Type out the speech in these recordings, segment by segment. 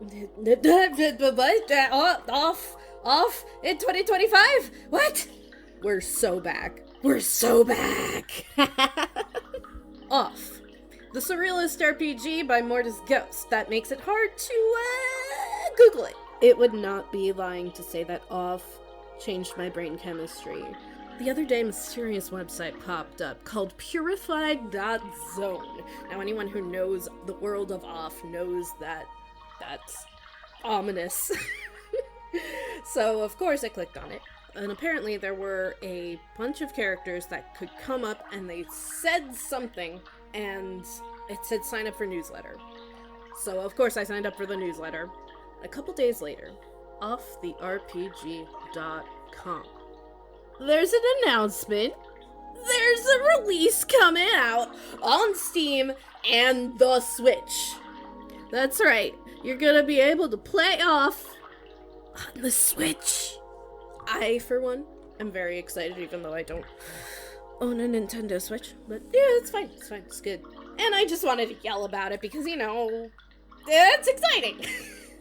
What? Off in 2025? What? We're so back. We're so back. Off. The surrealist RPG by Mortis Ghost that makes it hard to Google it. It would not be lying to say that Off changed my brain chemistry. The other day, a mysterious website popped up called Purified.zone. Now, anyone who knows the world of Off knows that that's ominous. So, of course, I clicked on it. And apparently there were a bunch of characters that could come up and they said something, and it said sign up for newsletter. So, of course, I signed up for the newsletter. A couple days later, offtherepg.com. There's an announcement. There's a release coming out on Steam and the Switch. That's right. You're gonna be able to play Off on the Switch. I, for one, am very excited, even though I don't own a Nintendo Switch. But yeah, it's fine. It's fine. It's good. And I just wanted to yell about it because, it's exciting.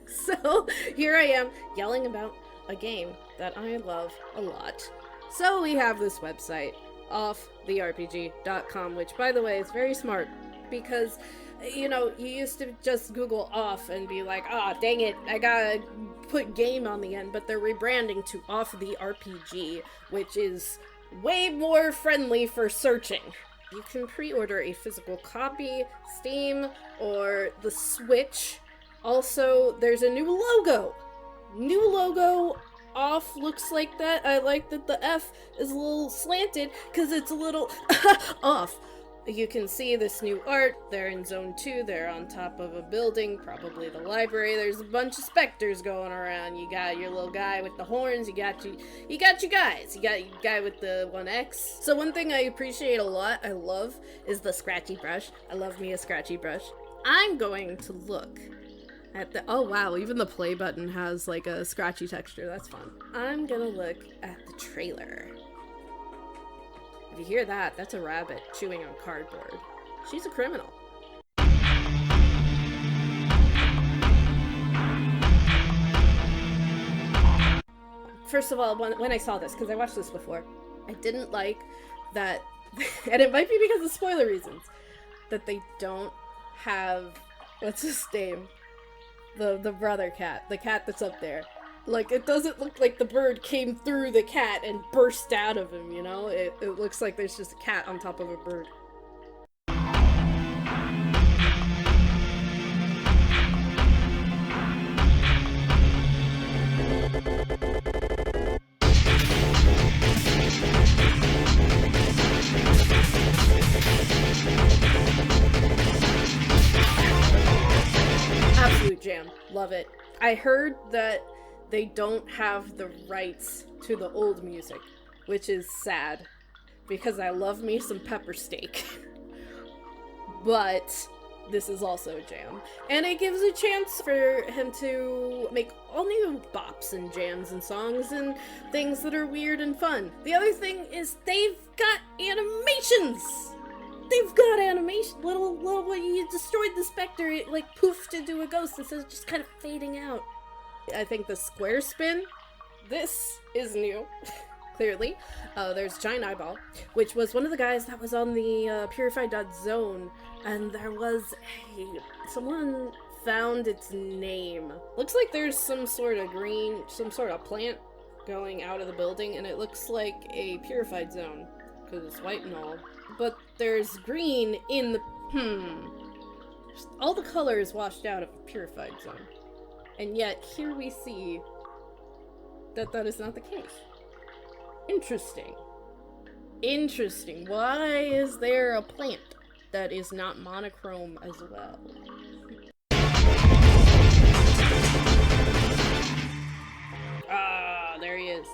So here I am yelling about a game that I love a lot. So we have this website, offtherepg.com, which, by the way, is very smart because, you used to just Google Off and be like, dang it, I gotta put game on the end, but they're rebranding to Off the RPG, which is way more friendly for searching. You can pre-order a physical copy, Steam, or the Switch. Also, there's a new logo. Off looks like that. I like that the F is a little slanted because it's a little off. You can see this new art. They're in Zone 2. They're on top of a building, probably the library. There's a bunch of specters going around. You got your little guy with the horns. You got your guys. You got your guy with the 1X. So one thing I appreciate a lot, I love, is the scratchy brush. I love me a scratchy brush. I'm going to look at oh wow, even the play button has like a scratchy texture. That's fun. I'm gonna look at the trailer. If you hear that, that's a rabbit chewing on cardboard. She's a criminal. First of all, when I saw this, because I watched this before, I didn't like that, and it might be because of spoiler reasons, that they don't have, what's his name? The brother cat, the cat that's up there. Like, it doesn't look like the bird came through the cat and burst out of him, It looks like there's just a cat on top of a bird. Absolute jam. Love it. I heard that they don't have the rights to the old music, which is sad, because I love me some pepper steak. But this is also a jam. And it gives a chance for him to make all new bops and jams and songs and things that are weird and fun. The other thing is they've got animations! They've got animation, little when you destroyed the specter, it like poofed into a ghost instead of just kind of fading out. I think the square spin, this is new, clearly. There's Giant Eyeball, which was one of the guys that was on the Purified.zone, and there was someone found its name. Looks like there's some sort of plant going out of the building, and it looks like a Purified zone, because it's white and all. But there's green in the, all the color is washed out of a Purified zone. And yet, here we see that that is not the case. Interesting. Why is there a plant that is not monochrome as well? Ah, there he is.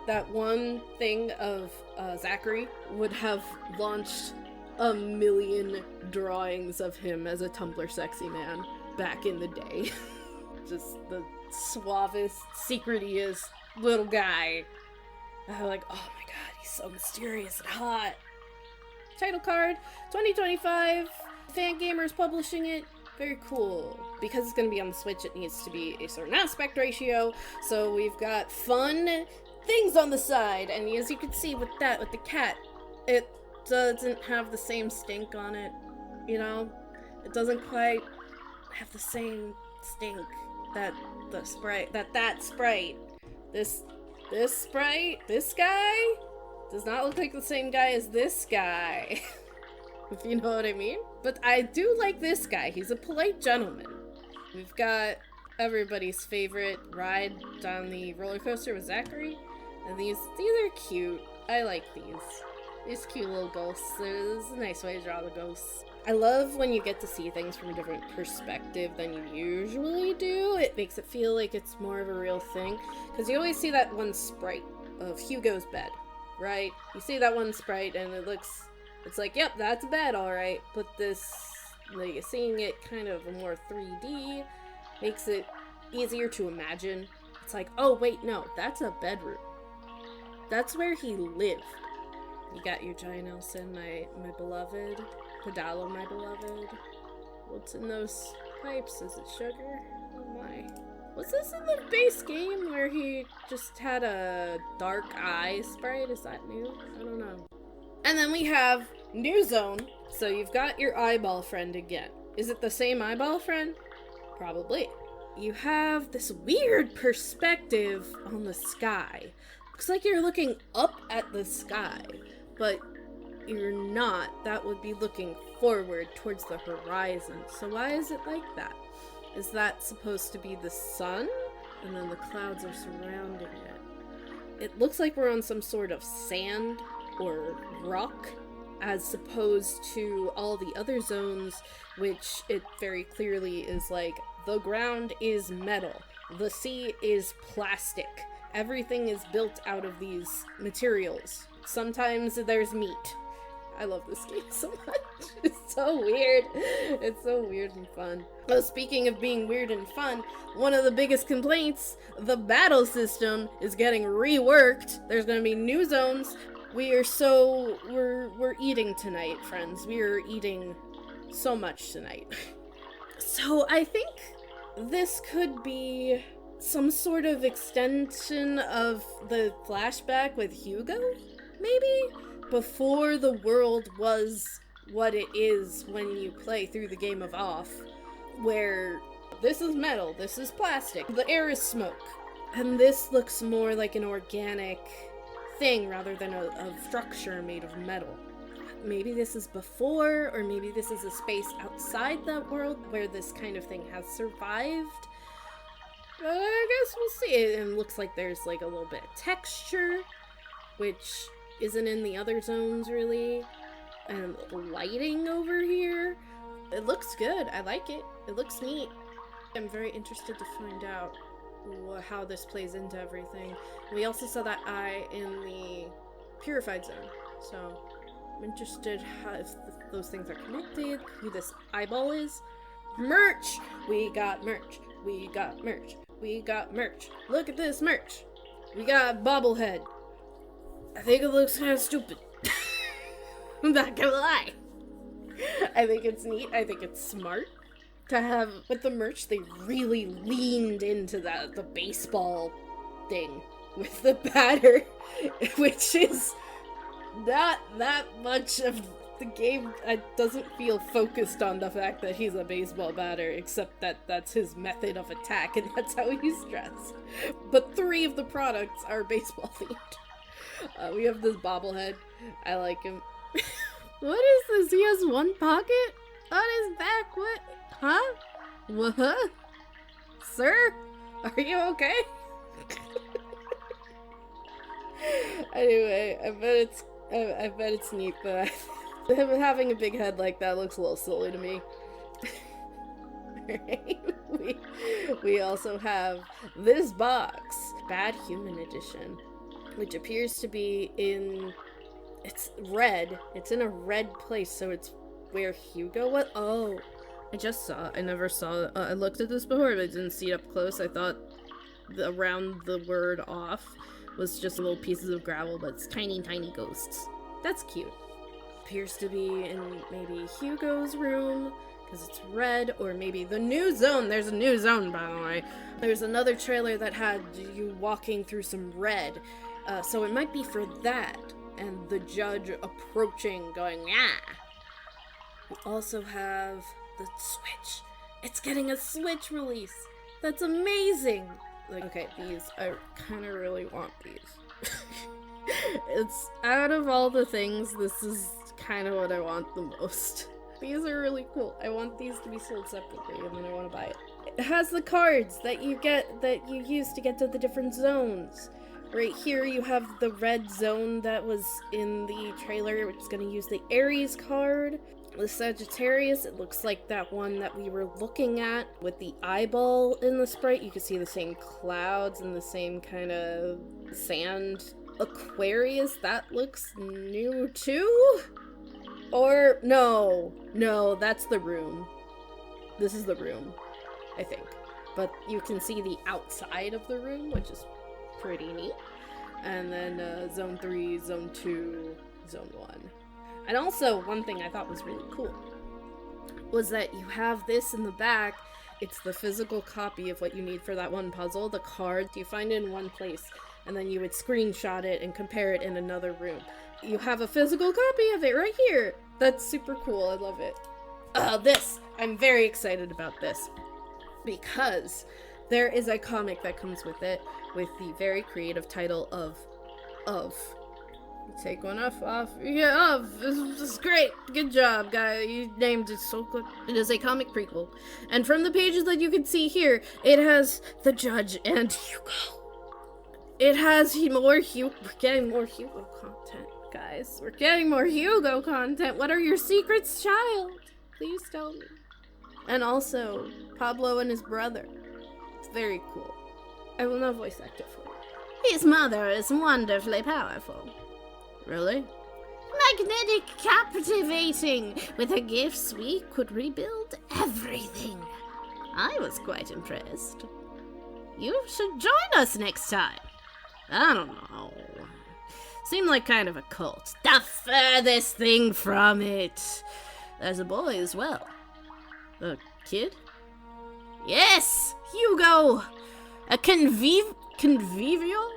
That one thing of Zachary would have launched a million drawings of him as a Tumblr sexy man back in the day. Just the suavest, secretiest little guy. Like, oh my god, he's so mysterious and hot. Title card, 2025, Fangamer's publishing it. Very cool. Because it's going to be on the Switch, it needs to be a certain aspect ratio. So we've got fun things on the side. And as you can see with the cat, it doesn't have the same stink on it. You know? It doesn't quite have the same stink that that sprite. This sprite, this guy, does not look like the same guy as this guy. If you know what I mean. But I do like this guy. He's a polite gentleman. We've got everybody's favorite ride on the roller coaster with Zachary. And these are cute. I like these. These cute little ghosts. There's a nice way to draw the ghosts. I love when you get to see things from a different perspective than you usually do. It makes it feel like it's more of a real thing. Because you always see that one sprite of Hugo's bed, right? You see that one sprite and it's like, yep, that's a bed, alright. But this, like, seeing it kind of a more 3D makes it easier to imagine. It's like, oh wait, no, that's a bedroom. That's where he lived. You got your Giant Nelson, my beloved. Pedalo, my beloved. What's in those pipes? Is it sugar? Oh my. Was this in the base game where he just had a dark eye sprite? Is that new? I don't know. And then we have New Zone. So you've got your eyeball friend again. Is it the same eyeball friend? Probably. You have this weird perspective on the sky. Looks like you're looking up at the sky, but you're not. That would be looking forward towards the horizon. So why is it like that? Is that supposed to be the sun? And then the clouds are surrounding it. It looks like we're on some sort of sand or rock, as opposed to all the other zones, which it very clearly is like, the ground is metal, the sea is plastic, everything is built out of these materials. Sometimes there's meat. I love this game so much. It's so weird. It's so weird and fun. Well, speaking of being weird and fun, one of the biggest complaints, the battle system is getting reworked. There's gonna be new zones. We're eating tonight, friends. We are eating so much tonight. So I think this could be some sort of extension of the flashback with Hugo, maybe? Before the world was what it is when you play through the game of Off, where this is metal, this is plastic, the air is smoke, and this looks more like an organic thing rather than a structure made of metal. Maybe this is before, or maybe this is a space outside that world where this kind of thing has survived. But I guess we'll see. It looks like there's like a little bit of texture, which isn't in the other zones really. And lighting over here. It looks good. I like it. It looks neat. I'm very interested to find out how this plays into everything. We also saw that eye in the purified zone, so I'm interested if those things are connected, who this eyeball is. Merch! We got merch. We got merch. We got merch. Look at this merch. We got bobblehead. I think it looks kind of stupid. I'm not gonna lie. I think it's neat. I think it's smart to have. With the merch, they really leaned into the baseball thing with the batter, which is not that much of the game. It doesn't feel focused on the fact that he's a baseball batter, except that that's his method of attack and that's how he's dressed. But 3 of the products are baseball themed. We have this bobblehead. I like him. What is this? He has one pocket on his back? What? Huh? What? Sir? Are you okay? Anyway, I bet it's neat, but him having a big head like that looks a little silly to me. Alright, we also have this box, Bad Human Edition, which appears to be in, it's red, it's in a red place, so it's where Hugo was. Oh, I never saw, I looked at this before, but I didn't see it up close. I thought around the word off was just little pieces of gravel, but it's tiny, tiny ghosts. That's cute. Appears to be in maybe Hugo's room, because it's red, or maybe the new zone. There's a new zone, by the way. There's another trailer that had you walking through some red, so it might be for that, and the judge approaching, going, ah. We also have the Switch. It's getting a Switch release. That's amazing. Like, okay, I kind of really want these. It's, out of all the things, this is kind of what I want the most. These are really cool. I want these to be sold separately, and then I want to buy it. It has the cards that you use to get to the different zones. Right here you have the red zone that was in the trailer, which is going to use the Aries card. The Sagittarius, it looks like that one that we were looking at with the eyeball in the sprite. You can see the same clouds and the same kind of sand. Aquarius, that looks new too? Or, no, that's the room. This is the room, I think. But you can see the outside of the room, which is pretty neat. And then Zone 3, Zone 2, Zone 1. And also, one thing I thought was really cool was that you have this in the back. It's the physical copy of what you need for that one puzzle. The cards you find it in one place, and then you would screenshot it and compare it in another room. You have a physical copy of it right here. That's super cool. I love it. I'm very excited about this because there is a comic that comes with it with the very creative title of. Take one off. Yeah, this is great. Good job, guy. You named it so good. It is a comic prequel. And from the pages that you can see here, it has the judge and Hugo. It has we're getting more Hugo content, guys. We're getting more Hugo content. What are your secrets, child? Please tell me. And also, Pablo and his brother. It's very cool. I will not voice act it for you. His mother is wonderfully powerful. Really? Magnetic captivating. With her gifts, we could rebuild everything. I was quite impressed. You should join us next time. I don't know. Seemed like kind of a cult. The furthest thing from it. There's a boy as well. A kid? Yes! Hugo! A convivial?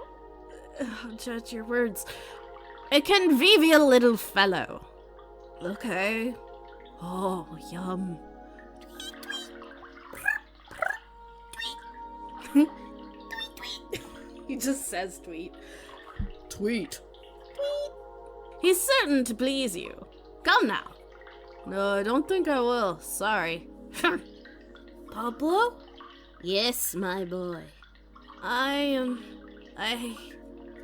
Judge your words. A convivial little fellow. Okay. Oh, yum. He just says tweet. Tweet. Tweet. He's certain to please you. Come now. No, I don't think I will. Sorry. Pablo? Yes, my boy.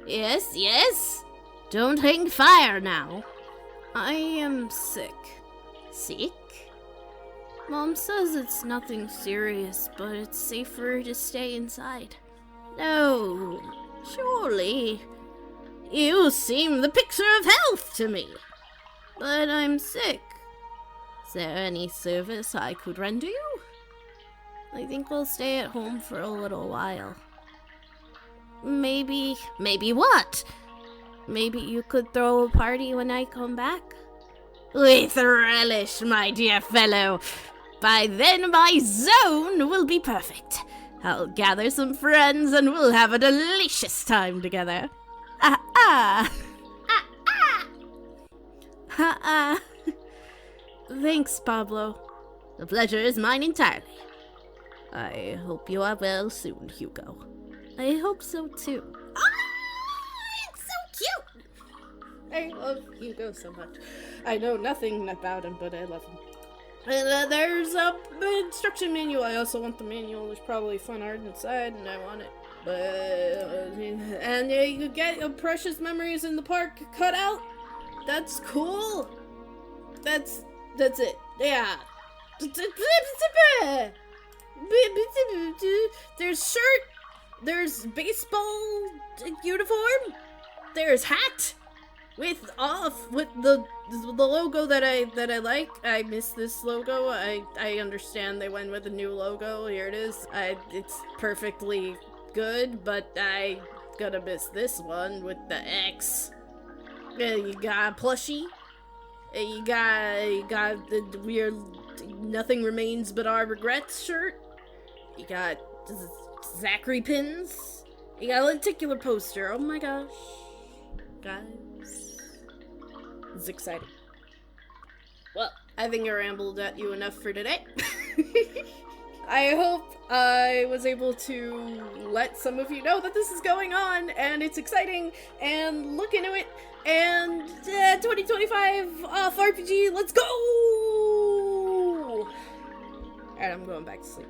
Yes? Don't hang fire now. I am sick. Sick? Mom says it's nothing serious, but it's safer to stay inside. No, surely. You seem the picture of health to me. But I'm sick. Is there any service I could render you? I think we'll stay at home for a little while. Maybe what? Maybe you could throw a party when I come back? With relish, my dear fellow. By then my zone will be perfect. I'll gather some friends and we'll have a delicious time together. Thanks, Pablo. The pleasure is mine entirely. I hope you are well soon, Hugo. I hope so too. It's so cute! I love Hugo so much. I know nothing about him, but I love him. And there's a instruction manual. I also want the manual. There's probably fun art inside, and I want it. And you get precious memories in the park cut out. That's cool. That's it. Yeah. There's shirt. There's baseball uniform. There's hat with the logo that I like. I miss this logo. I understand they went with a new logo. Here it is. It's perfectly good, but I gotta miss this one with the X. You got a plushie. You got the weird Nothing Remains But Our Regrets shirt. You got Zachary pins. You got a lenticular poster. Oh my gosh. Guys. It's exciting. Well, I think I rambled at you enough for today. I hope I was able to let some of you know that this is going on, and it's exciting, and look into it, and 2025 off RPG, let's go! Alright, I'm going back to sleep.